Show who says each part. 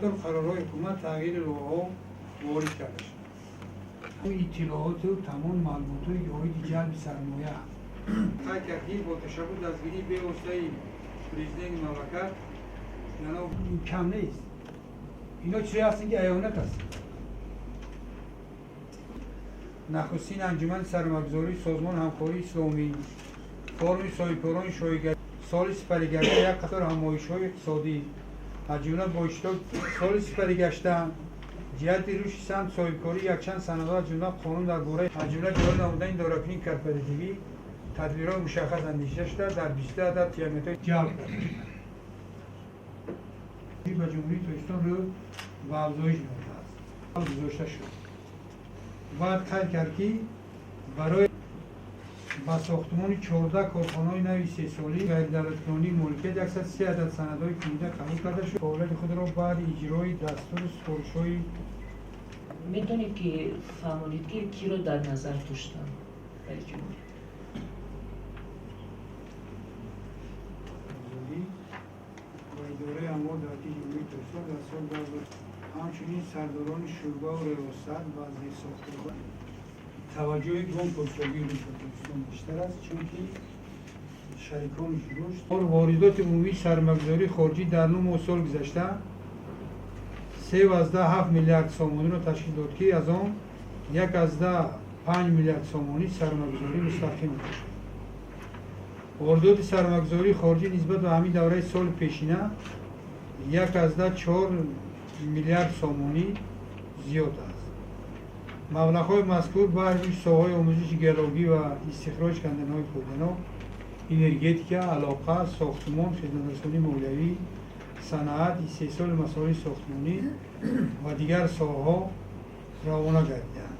Speaker 1: خاطر قرارهای حکومت تغییر لوحه‌ها وارد کرده شد. اطلاعات و تمام معلومات های یاید جلب سرمایه سعی کردیم با تشبث دستگیری به واسطه پرزیدنت مملکت یعنی کم نیست. اینا چیزی هستن که ایانت هست. نخستین انجمن سرمایه‌گذاری سازمان همکاری اسلامی فرم صاحبکاران شایگری سال سپری گشته یک قطار همایش‌های اقتصادی از جمله با اشتراک سال سپری گشتن جهت روش سمت صاحبکاری یک چند سندها از جمله قانون درباره از جمله جاری نمودن دارکنی کارپراتیوی تدبیرات مشخص اندیشیده شده در 20 عدد تیمیت‌های جلب کرد. به جمهوری تاجیکستان رو و افزایش داده است. گذاشته شد. بعد خیلی کرد که برای با ساختمان 14 کارخانه‌های نوی 3 سالی غیر دولت‌گرانی ملکیت 130 عدد سندهای کنونده قبول کرده شد. فعالیت خود را بعد اجرای دستور سفارش‌های
Speaker 2: میدونید که فهمونید که کی رو در نظر داشتن رئیس جمهوری؟
Speaker 1: و اداره امور دولتی جمهوری تاجیکستان در سال 2000 همچنین سرداران شوربه و ریاست و زیرساختمان توجه گم پرسجویی رو تاجیکستان بیشتر است چون که شریکانش رشد واردات عمومی سرمایه‌گذاری خارجی در 9 سال گذشته 3.7 میلیارد سامانی را تشکیل داد که از آن 1.5 میلیارد سامانی سرمایه‌گذاری مستقیم بود. واردات سرمایه‌گذاری خارجی نسبت به همین دوره سال پیشینه 1.4 میلیارد سامانی زیاد است. مبلغ‌های مذکور بر روی ساحه‌های آموزش گیاهی و استخراج کندن‌های خوردن‌ها، انرژتیکا، علاقه، ساختمان، خدمت‌رسانی مالیوی، صنعت، استحصال مسائل ساختمانی و دیگر ساحه‌ها روانه گردیدند.